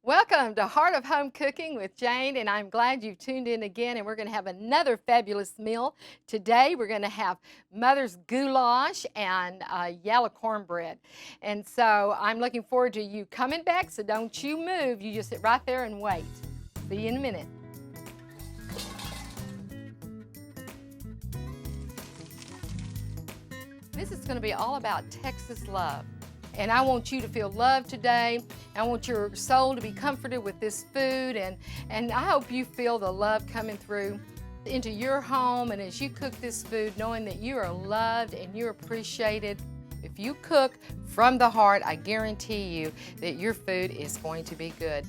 Welcome to Heart of Home Cooking with Jane, and I'm glad you've tuned in again, and we're going to have another fabulous meal. Today we're going to have Mother's Goulash and yellow cornbread. And so I'm looking forward to you coming back, so don't you move. You just sit right there and wait. See you in a minute. This is going to be all about Texas love. And I want you to feel loved today. I want your soul to be comforted with this food. And I hope you feel the love coming through into your home. And as you cook this food, knowing that you are loved and you're appreciated. If you cook from the heart, I guarantee you that your food is going to be good.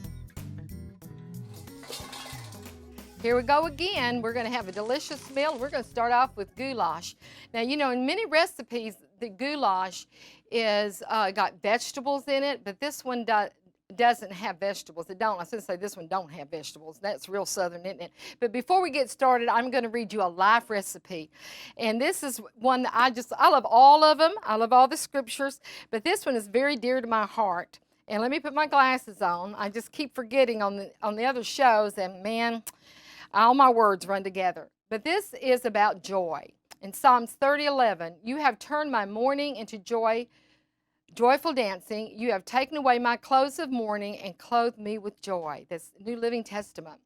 Here we go again. We're going to have a delicious meal. We're going to start off with goulash. Now, you know, in many recipes, the goulash is got vegetables in it, but this one doesn't have vegetables. It don't. I was going to say this one don't have vegetables. That's real Southern, isn't it? But before we get started, I'm going to read you a life recipe. And this is one that I love all of them. I love all the scriptures, but this one is very dear to my heart. And let me put my glasses on. I just keep forgetting on the other shows, and man, all my words run together. But this is about joy. In Psalms 30:11, you have turned my mourning into joyful dancing. You have taken away my clothes of mourning and clothed me with joy. That's New Living Testament.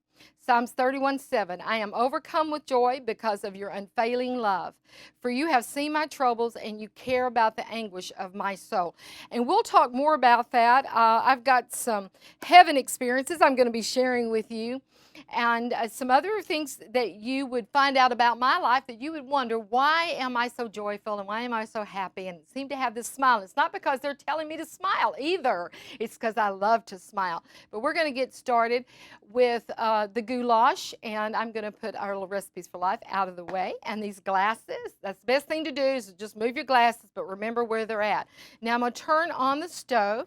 Psalms 31:7, I am overcome with joy because of your unfailing love. For you have seen my troubles and you care about the anguish of my soul. And we'll talk more about that. I've got some heaven experiences I'm going to be sharing with you. And some other things that you would find out about my life that you would wonder, why am I so joyful and why am I so happy and seem to have this smile? It's not because they're telling me to smile either. It's because I love to smile. But we're going to get started with the goulash, and I'm going to put our little recipes for life out of the way. And these glasses, that's the best thing to do is just move your glasses, but remember where they're at. Now I'm going to turn on the stove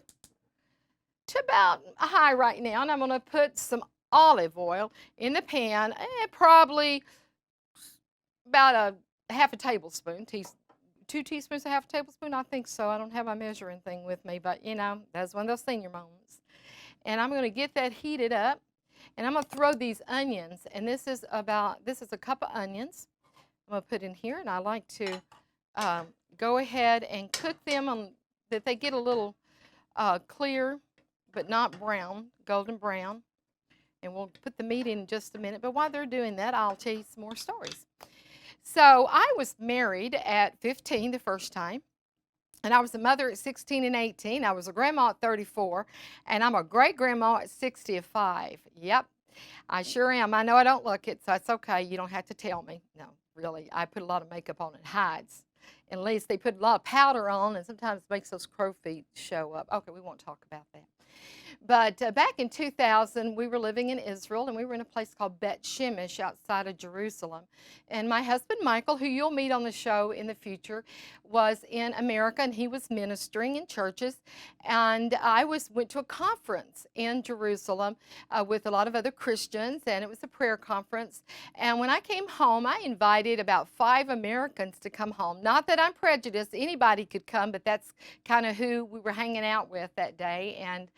to about high right now, and I'm going to put some olive oil in the pan, probably about a half a tablespoon, 2 teaspoons, a half a tablespoon, I think so. I don't have my measuring thing with me, but you know, that's one of those senior moments. And I'm going to get that heated up, and I'm going to throw these onions, and this is a cup of onions I'm going to put in here, and I like to go ahead and cook them that they get a little clear, but not brown, golden brown. And we'll put the meat in just a minute. But while they're doing that, I'll tell you some more stories. So I was married at 15 the first time. And I was a mother at 16 and 18. I was a grandma at 34. And I'm a great-grandma at 65. Yep, I sure am. I know I don't look it, so it's okay. You don't have to tell me. No, really. I put a lot of makeup on. It hides. At least they put a lot of powder on, and sometimes it makes those crow feet show up. Okay, we won't talk about that. But back in 2000, we were living in Israel, and we were in a place called Bet Shemesh outside of Jerusalem. And my husband, Michael, who you'll meet on the show in the future, was in America, and he was ministering in churches. And I went to a conference in Jerusalem with a lot of other Christians, and it was a prayer conference. And when I came home, I invited about 5 Americans to come home. Not that I'm prejudiced. Anybody could come, but that's kind of who we were hanging out with that day. And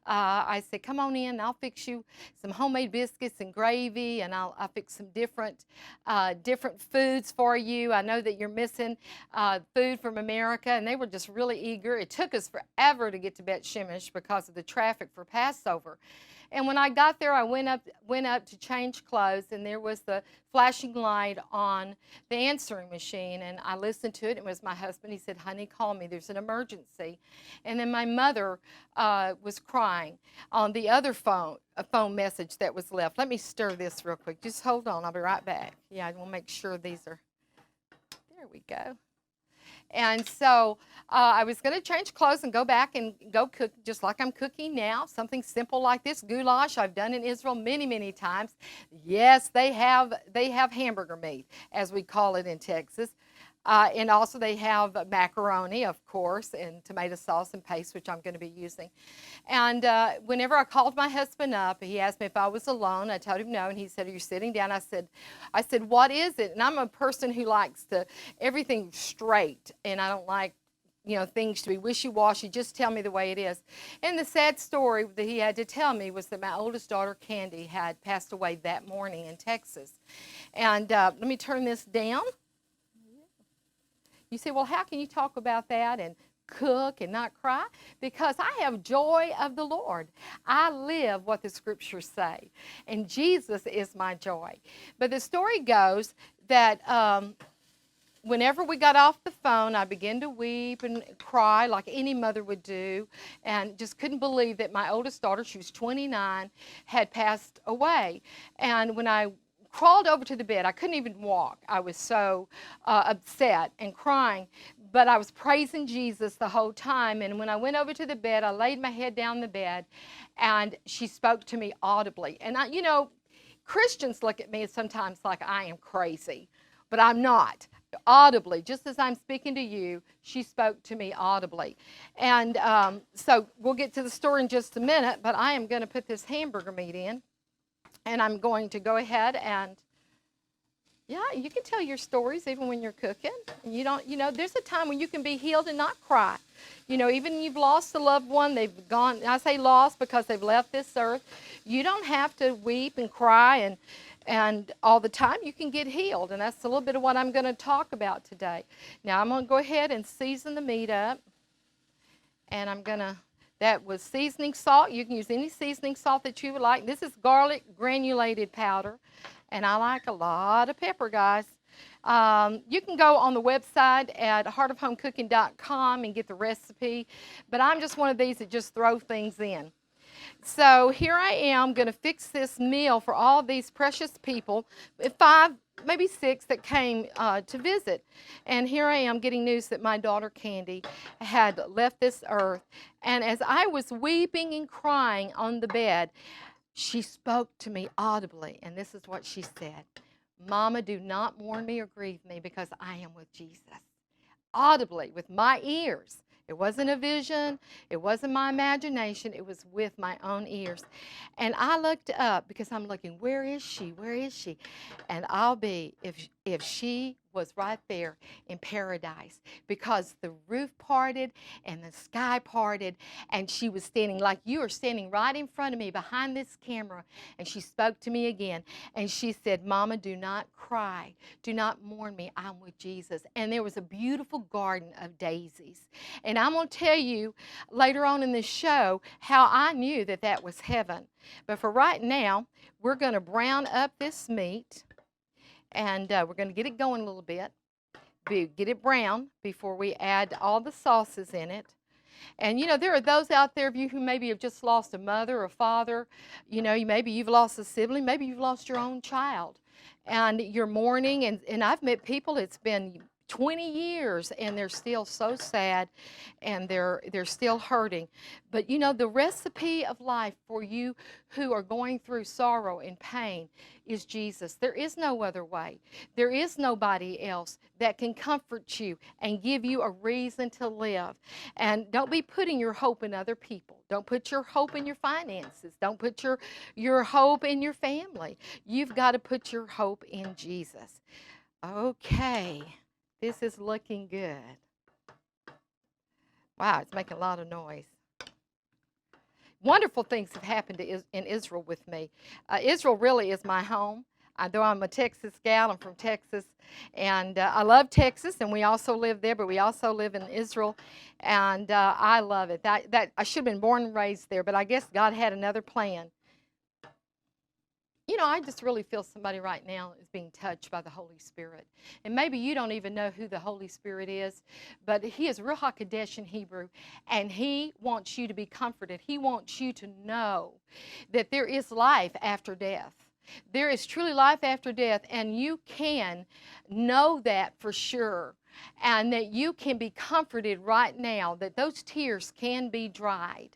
I said, come on in, I'll fix you some homemade biscuits and gravy, and I'll fix some different foods for you. I know that you're missing food from America, and they were just really eager. It took us forever to get to Bet Shemesh because of the traffic for Passover. And when I got there, I went up to change clothes, and there was the flashing light on the answering machine, and I listened to it. It was my husband. He said, honey, call me. There's an emergency. And then my mother was crying on the other phone, a phone message that was left. Let me stir this real quick. Just hold on. I'll be right back. Yeah, I want to make sure these are, there we go. And so I was going to change clothes and go back and go cook just like I'm cooking now, something simple like this goulash I've done in Israel many, many times. Yes, they have hamburger meat, as we call it in Texas. And also they have macaroni, of course, and tomato sauce and paste, which I'm going to be using. And whenever I called my husband up, he asked me if I was alone. I told him no, and he said, are you sitting down? I said, what is it? And I'm a person who likes everything straight, and I don't like things to be wishy-washy. Just tell me the way it is. And the sad story that he had to tell me was that my oldest daughter, Candy, had passed away that morning in Texas. And let me turn this down. You say, well, how can you talk about that and cook and not cry? Because I have joy of the Lord. I live what the scriptures say, and Jesus is my joy. But the story goes that whenever we got off the phone, I began to weep and cry like any mother would do, and just couldn't believe that my oldest daughter, she was 29, had passed away. And when I crawled over to the bed, I couldn't even walk. I was so upset and crying, but I was praising Jesus the whole time. And when I went over to the bed, I laid my head down the bed, and she spoke to me audibly. And Christians look at me sometimes like I am crazy, but I'm not. Audibly, just as I'm speaking to you, she spoke to me audibly. And so we'll get to the story in just a minute, but I am going to put this hamburger meat in, and I'm going to go ahead and, you can tell your stories even when you're cooking. And there's a time when you can be healed and not cry. Even you've lost a loved one, they've gone, I say lost because they've left this earth. You don't have to weep and cry and all the time. You can get healed, and that's a little bit of what I'm going to talk about today. Now I'm going to go ahead and season the meat up, and that was seasoning salt. You can use any seasoning salt that you would like. This is garlic granulated powder, and I like a lot of pepper, guys. You can go on the website at heartofhomecooking.com and get the recipe, but I'm just one of these that just throw things in. So here I am going to fix this meal for all these precious people, 5, maybe 6 that came to visit. And here I am getting news that my daughter Candy had left this earth. And as I was weeping and crying on the bed, she spoke to me audibly, and this is what she said: "Mama, do not mourn me or grieve me, because I am with Jesus." Audibly, with my ears. It wasn't a vision. It wasn't my imagination. It was with my own ears. And I looked up because I'm looking, where is she? Where is she? And I'll be, if she was right there in paradise, because the roof parted and the sky parted, and she was standing like you are standing right in front of me behind this camera, and she spoke to me again, and she said, "Mama, do not cry. Do not mourn me. I'm with Jesus." And there was a beautiful garden of daisies. And I'm going to tell you later on in this show how I knew that that was heaven. But for right now, we're going to brown up this meat. And we're going to get it going a little bit, get it brown before we add all the sauces in it. And, there are those out there of you who maybe have just lost a mother or father. Maybe you've lost a sibling. Maybe you've lost your own child. And you're mourning. And I've met people, it's been 20 years, and they're still so sad, and they're still hurting. But the recipe of life for you who are going through sorrow and pain is Jesus. There is no other way. There is nobody else that can comfort you and give you a reason to live. And don't be putting your hope in other people. Don't put your hope in your finances. Don't put your hope in your family. You've got to put your hope in Jesus. Okay. This is looking good. Wow, it's making a lot of noise. Wonderful things have happened in Israel with me. Israel really is my home. Though I'm a Texas gal, I'm from Texas, and I love Texas, and we also live there, but we also live in Israel, and I love it. That I should have been born and raised there, but I guess God had another plan. I just really feel somebody right now is being touched by the Holy Spirit. And maybe you don't even know who the Holy Spirit is, but He is Ruach HaKodesh in Hebrew, and He wants you to be comforted. He wants you to know that there is life after death. There is truly life after death, and you can know that for sure, and that you can be comforted right now, that those tears can be dried,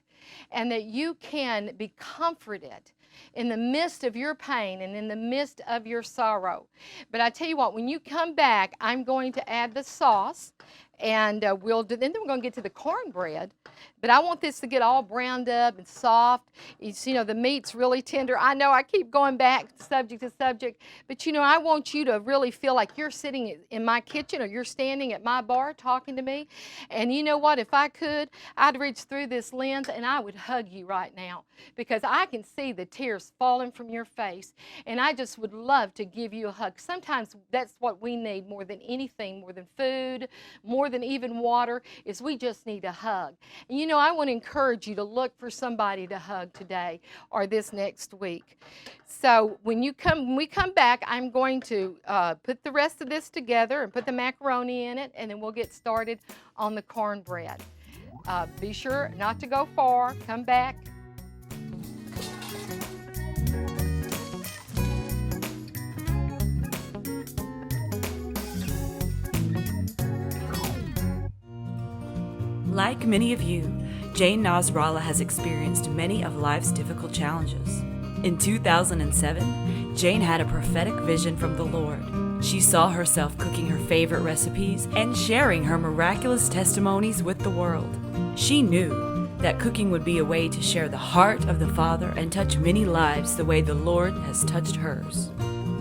and that you can be comforted in the midst of your pain and in the midst of your sorrow. But I tell you what, when you come back, I'm going to add the sauce, and then we're going to get to the cornbread. But I want this to get all browned up and soft. It's, you know, the meat's really tender. I know I keep going back subject to subject, but you know, I want you to really feel like you're sitting in my kitchen or you're standing at my bar talking to me. And you know what? If I could, I'd reach through this lens and I would hug you right now, because I can see the tears falling from your face. And I just would love to give you a hug. Sometimes that's what we need more than anything, more than food, more than even water, is we just need a hug. And you know, I want to encourage you to look for somebody to hug today or this next week. So when we come back, I'm going to put the rest of this together and put the macaroni in it, and then we'll get started on the cornbread. Be sure not to go far. Come back. Like many of you, Jane Nasrallah has experienced many of life's difficult challenges. In 2007, Jane had a prophetic vision from the Lord. She saw herself cooking her favorite recipes and sharing her miraculous testimonies with the world. She knew that cooking would be a way to share the heart of the Father and touch many lives the way the Lord has touched hers.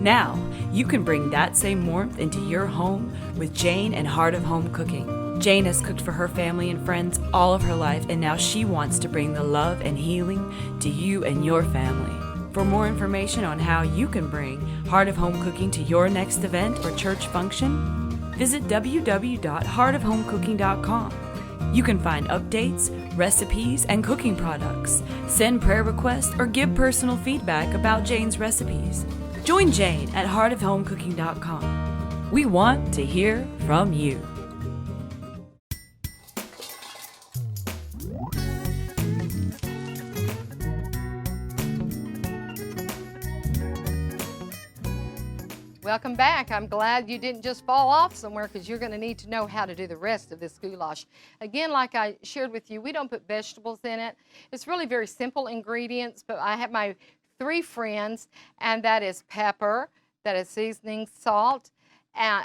Now, you can bring that same warmth into your home with Jane and Heart of Home Cooking. Jane has cooked for her family and friends all of her life, and now she wants to bring the love and healing to you and your family. For more information on how you can bring Heart of Home Cooking to your next event or church function, visit www.heartofhomecooking.com. You can find updates, recipes, and cooking products, send prayer requests, or give personal feedback about Jane's recipes. Join Jane at heartofhomecooking.com. We want to hear from you. Welcome back. I'm glad you didn't just fall off somewhere, because you're going to need to know how to do the rest of this goulash. Again, like I shared with you, we don't put vegetables in it. It's really very simple ingredients, but I have my 3 friends, and that is pepper, that is seasoning, salt,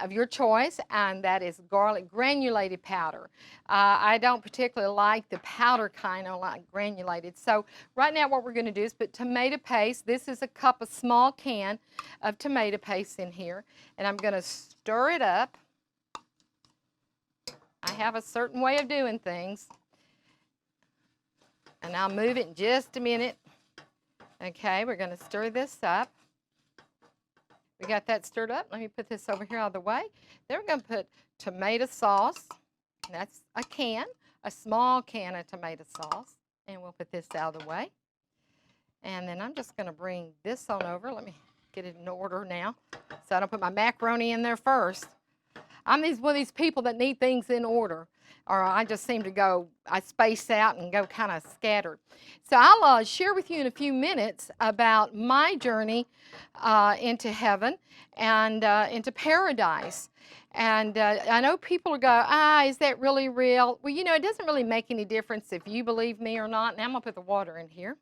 of your choice, and that is garlic granulated powder. I don't particularly like the powder kind, I like granulated. So right now what we're going to do is put tomato paste. This is a cup, a small can of tomato paste in here, and I'm going to stir it up. I have a certain way of doing things, and I'll move it in just a minute. Okay, we're going to stir this up. We got that stirred up. Let me put this over here out of the way. Then we're going to put tomato sauce. That's a can, a small can of tomato sauce. And we'll put this out of the way. And then I'm just going to bring this on over. Let me get it in order now, so I don't put my macaroni in there first. I'm one of these people that need things in order, or I just seem to go, I space out and go kind of scattered. So I'll share with you in a few minutes about my journey into heaven and into paradise. And I know people go, is that really real? Well, you know, it doesn't really make any difference if you believe me or not. Now I'm going to put the water in here.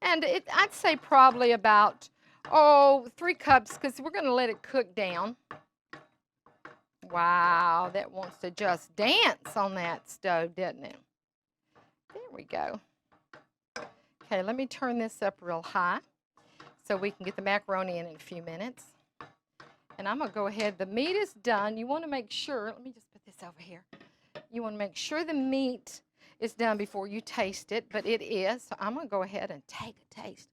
And I'd say probably about, 3 cups, because we're going to let it cook down. Wow, that wants to just dance on that stove, doesn't it? There we go. Okay, let me turn this up real high so we can get the macaroni in a few minutes. And I'm going to go ahead. The meat is done. You want to make sure, let me just put this over here. You want to make sure the meat is done before you taste it, but it is. So I'm going to go ahead and take a taste.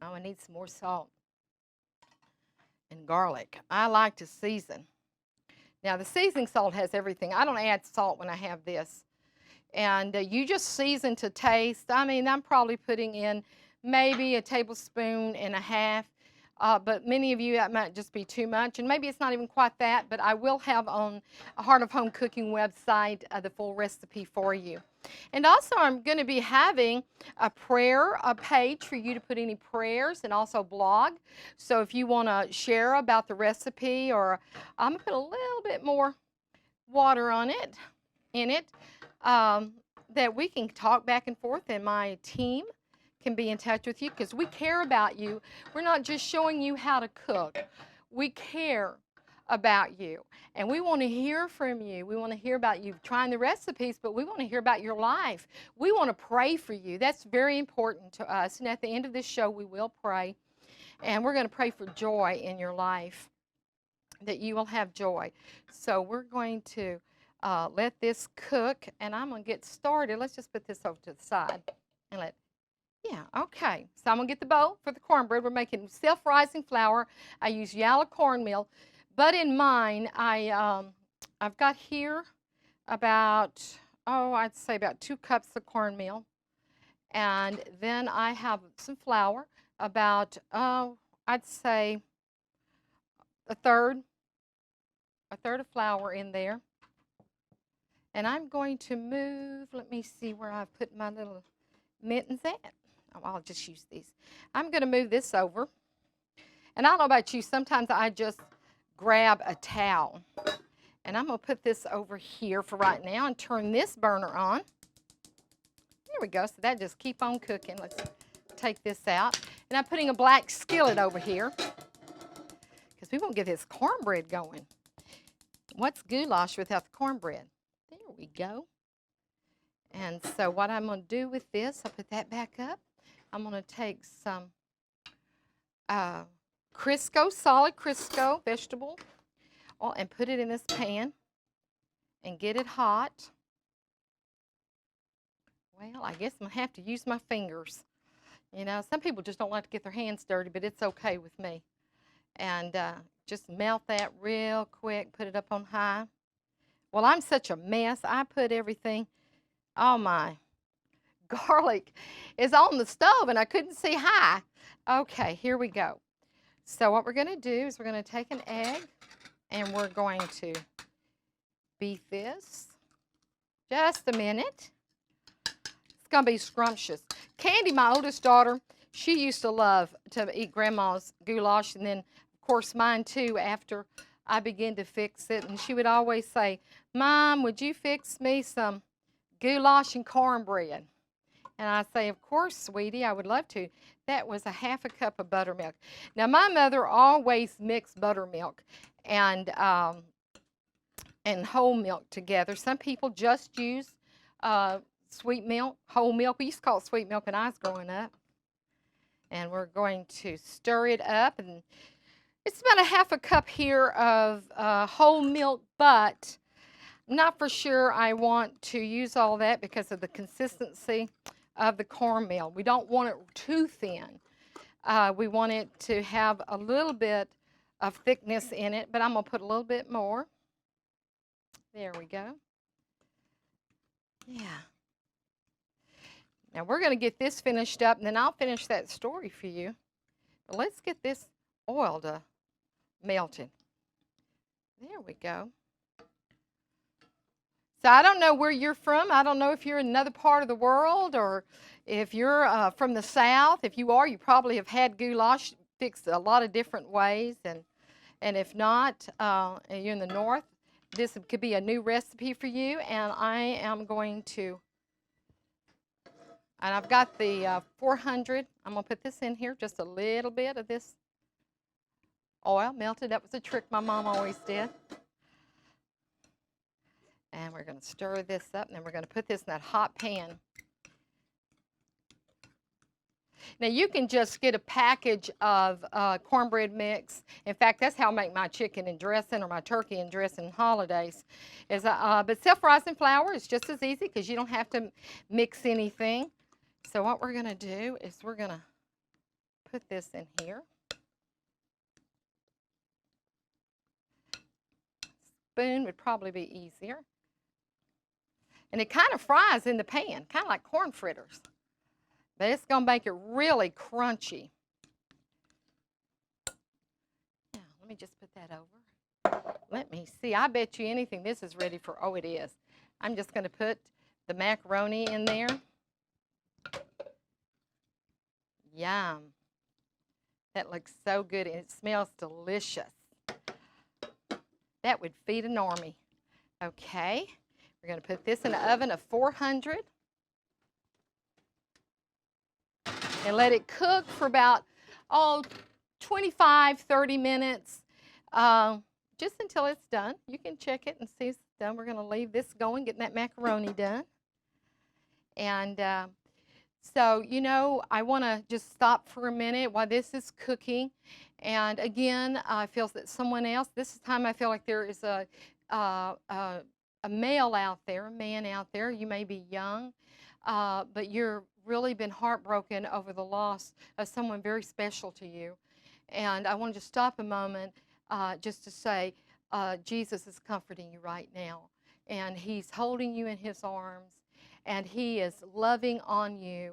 I need some more salt and garlic. I like to season. Now, the seasoning salt has everything. I don't add salt when I have this. And you just season to taste. I mean, I'm probably putting in maybe a tablespoon and a half. But many of you, that might just be too much. And maybe it's not even quite that. But I will have on a Heart of Home Cooking website the full recipe for you. And also, I'm going to be having a prayer page for you to put any prayers, and also blog. So if you want to share about the recipe, or I'm going to put a little bit more water on it, that we can talk back and forth, and my team can be in touch with you, because we care about you. We're not just showing you how to cook. We care about you. And we want to hear from you. We want to hear about you trying the recipes, but we want to hear about your life. We want to pray for you. That's very important to us. And at the end of this show, we will pray. And we're going to pray for joy in your life, that you will have joy. So we're going to let this cook, and I'm going to get started. Let's just put this over to the side and okay. So I'm going to get the bowl for the cornbread. We're making self-rising flour. I use yellow cornmeal. But in mine, I've got here about, I'd say about 2 cups of cornmeal. And then I have some flour, about, I'd say a third of flour in there. And I'm going to move, let me see where I've put my little mittens at. Oh, I'll just use these. I'm going to move this over. And I don't know about you, sometimes I just grab a towel. And I'm going to put this over here for right now and turn this burner on. There we go. So that just keep on cooking. Let's take this out. And I'm putting a black skillet over here because we want to get this cornbread going. What's goulash without the cornbread? There we go. And so what I'm going to do with this, I'll put that back up. I'm going to take some Crisco, solid Crisco vegetable oil, and put it in this pan and get it hot. Well, I guess I'm going to have to use my fingers. You know, some people just don't like to get their hands dirty, but it's okay with me. And just melt that real quick, put it up on high. Well, I'm such a mess. I put everything, oh my, garlic is on the stove and I couldn't see high. Okay, here we go. So what we're going to do is we're going to take an egg and we're going to beat this. Just a minute. It's going to be scrumptious. Candy, my oldest daughter, she used to love to eat Grandma's goulash, and then, of course, mine too after I began to fix it. And she would always say, Mom, would you fix me some goulash and cornbread? And I say, of course, sweetie, I would love to. That was a half a cup of buttermilk. Now, my mother always mixed buttermilk and whole milk together. Some people just use sweet milk, whole milk. We used to call it sweet milk when I was growing up. And we're going to stir it up. And it's about a half a cup here of whole milk, but I'm not for sure I want to use all that because of the consistency of the cornmeal. We don't want it too thin. We want it to have a little bit of thickness in it, but I'm going to put a little bit more. There we go. Yeah. Now we're going to get this finished up, and then I'll finish that story for you. But let's get this oil to melted. There we go. So I don't know where you're from. I don't know if you're in another part of the world or if you're from the South. If you are, you probably have had goulash fixed a lot of different ways. And if not, and you're in the North, this could be a new recipe for you. And I am going to, and I've got the 400. I'm going to put this in here, just a little bit of this oil melted. That was a trick my mom always did. And we're going to stir this up, and then we're going to put this in that hot pan. Now, you can just get a package of cornbread mix. In fact, that's how I make my chicken and dressing or my turkey and dressing holidays. But self-rising flour is just as easy because you don't have to mix anything. So what we're going to do is we're going to put this in here. Spoon would probably be easier. And it kind of fries in the pan, kind of like corn fritters. But it's going to make it really crunchy. Now, let me just put that over. Let me see. I bet you anything this is ready for, oh, it is. I'm just going to put the macaroni in there. Yum. That looks so good, and it smells delicious. That would feed an army. Okay. We're going to put this in the oven of 400 and let it cook for about, 25, 30 minutes. Just just until it's done. You can check it and see it's done. We're going to leave this going, getting that macaroni done. And so, I want to just stop for a minute while this is cooking. And again, I feel that someone else, this time I feel like there is a male out there, a man out there. You may be young, but you're really been heartbroken over the loss of someone very special to you. And I want to just stop a moment just to say, Jesus is comforting you right now. And he's holding you in his arms. And he is loving on you.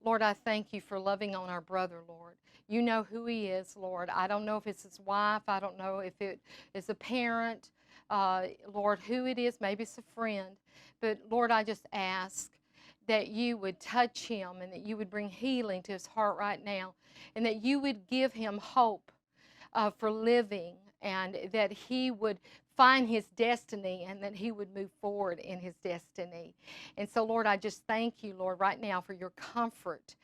Lord, I thank you for loving on our brother, Lord. You know who he is, Lord. I don't know if it's his wife. I don't know if it is a parent. Lord, who it is. Maybe it's a friend. But, Lord, I just ask that you would touch him and that you would bring healing to his heart right now and that you would give him hope for living and that he would find his destiny and that he would move forward in his destiny. And so, Lord, I just thank you, Lord, right now for your comfort.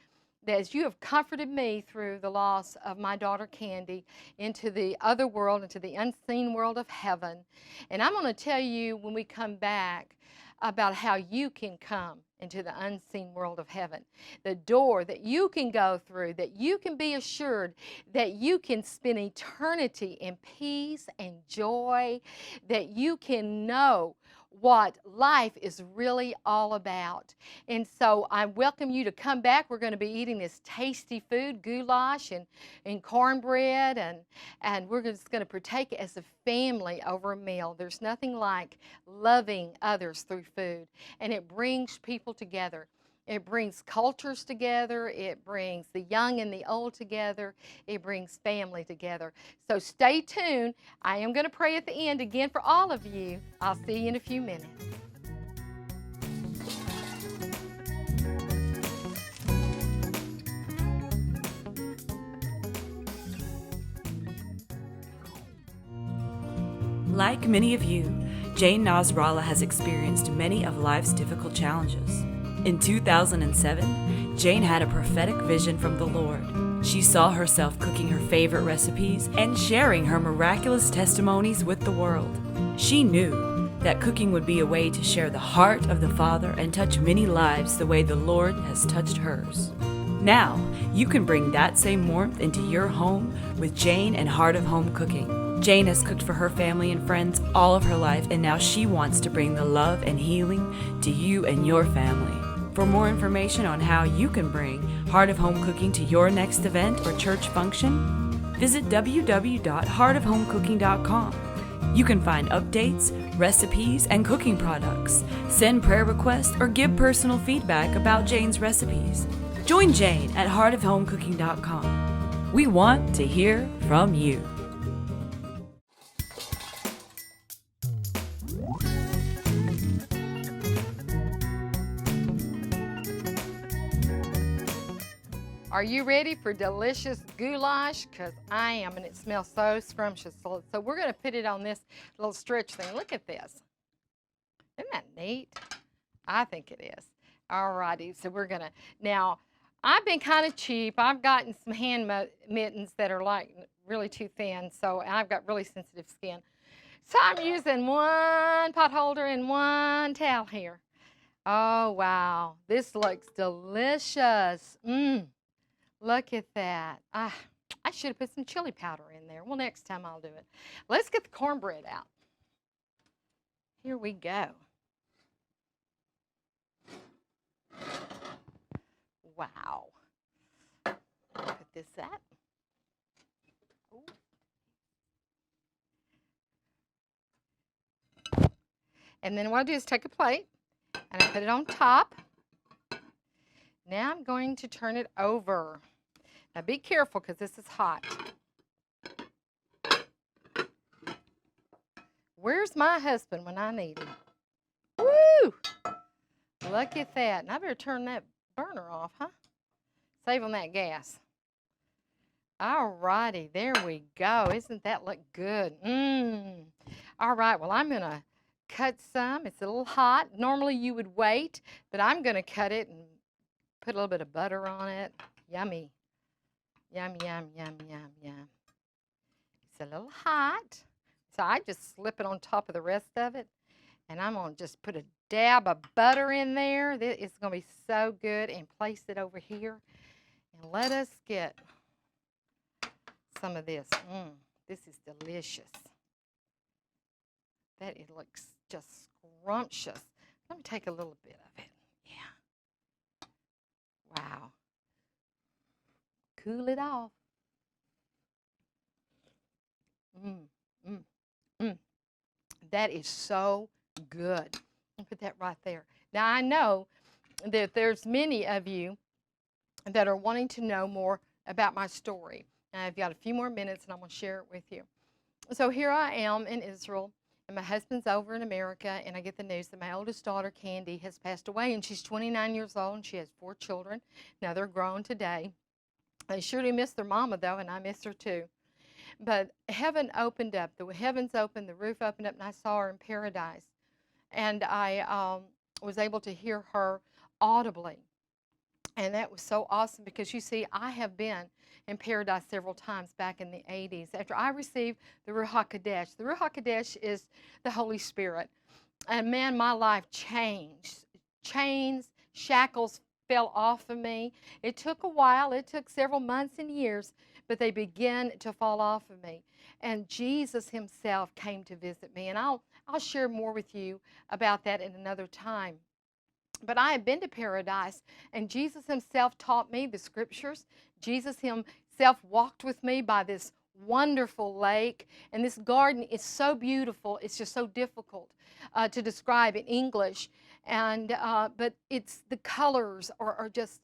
That as you have comforted me through the loss of my daughter Candy into the other world, into the unseen world of heaven. And I'm going to tell you when we come back about how you can come into the unseen world of heaven. The door that you can go through, that you can be assured that you can spend eternity in peace and joy, that you can know what life is really all about. And so I welcome you to come back. We're going to be eating this tasty food, goulash and cornbread, and we're just going to partake as a family over a meal. There's nothing like loving others through food, and it brings people together. It brings cultures together. It brings the young and the old together. It brings family together. So stay tuned. I am going to pray at the end again for all of you. I'll see you in a few minutes. Like many of you, Jane Nasrallah has experienced many of life's difficult challenges. In 2007, Jane had a prophetic vision from the Lord. She saw herself cooking her favorite recipes and sharing her miraculous testimonies with the world. She knew that cooking would be a way to share the heart of the Father and touch many lives the way the Lord has touched hers. Now, you can bring that same warmth into your home with Jane and Heart of Home Cooking. Jane has cooked for her family and friends all of her life, and now she wants to bring the love and healing to you and your family. For more information on how you can bring Heart of Home Cooking to your next event or church function, visit www.heartofhomecooking.com. You can find updates, recipes, and cooking products, send prayer requests, or give personal feedback about Jane's recipes. Join Jane at heartofhomecooking.com. We want to hear from you. Are you ready for delicious goulash? Because I am, and it smells so scrumptious. So we're going to put it on this little stretch thing. Look at this. Isn't that neat? I think it is. All righty, so we're going to, now, I've been kind of cheap. I've gotten some hand mittens that are like really too thin, so I've got really sensitive skin. So I'm using one pot holder and one towel here. Oh, wow. This looks delicious. Look at that. I should have put some chili powder in there. Well, next time I'll do it. Let's get the cornbread out. Here we go. Wow. Put this up. Ooh. And then what I do is take a plate and I put it on top. Now I'm going to turn it over. Now be careful because this is hot. Where's my husband when I need him? Woo! Look at that. And I better turn that burner off, huh? Save on that gas. All righty, there we go. Isn't that look good? All right, well, I'm going to cut some. It's a little hot. Normally you would wait, but I'm going to cut it and put a little bit of butter on it. Yummy. Yum, yum, yum, yum, yum. It's a little hot. So I just slip it on top of the rest of it. And I'm going to just put a dab of butter in there. It's going to be so good. And place it over here. And let us get some of this. This is delicious. That it looks just scrumptious. Let me take a little bit of it. Yeah. Wow. Cool it off. That is so good. I'll put that right there. Now I know that there's many of you that are wanting to know more about my story. And I've got a few more minutes and I'm going to share it with you. So here I am in Israel, and my husband's over in America, and I get the news that my oldest daughter, Candy, has passed away, and she's 29 years old, and she has 4 children. Now they're grown today. They surely miss their mama, though, and I miss her too. But heaven opened up. The heavens opened, the roof opened up, and I saw her in paradise. And I was able to hear her audibly. And that was so awesome because, you see, I have been in paradise several times back in the 80s. After I received the Ruach HaKodesh. The Ruach HaKodesh is the Holy Spirit. And man, my life changed. Chains, shackles fell off of me. It took a while. It took several months and years, but they began to fall off of me. And Jesus himself came to visit me. And I'll share more with you about that in another time. But I have been to paradise, and Jesus himself taught me the scriptures. Jesus himself walked with me by this wonderful lake, and this garden is so beautiful. It's just so difficult to describe in English, and but it's the colors are just,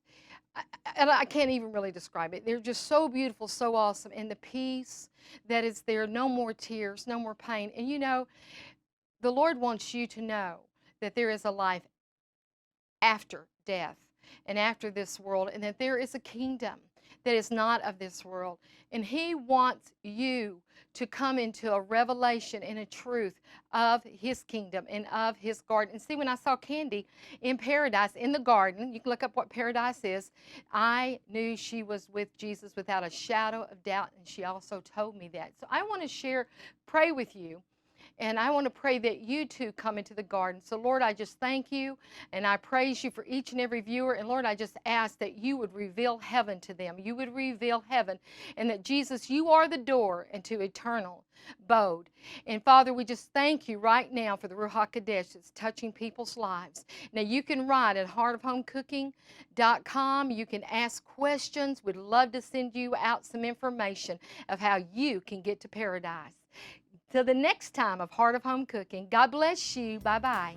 I can't even really describe it. They're just so beautiful, so awesome, and the peace that is there. No more tears, no more pain. And you know, the Lord wants you to know that there is a life after death and after this world, and that there is a kingdom that is not of this world. And he wants you to come into a revelation and a truth of his kingdom and of his garden. And see, when I saw Candy in paradise, in the garden, you can look up what paradise is, I knew she was with Jesus without a shadow of doubt, and she also told me that. So I want to pray with you. And I want to pray that you too come into the garden. So, Lord, I just thank you, and I praise you for each and every viewer. And, Lord, I just ask that you would reveal heaven to them. You would reveal heaven, and that, Jesus, you are the door into eternal abode. And, Father, we just thank you right now for the Ruach HaKodesh that's touching people's lives. Now, you can write at heartofhomecooking.com. You can ask questions. We'd love to send you out some information of how you can get to paradise. Till the next time of Heart of Home Cooking, God bless you. Bye-bye.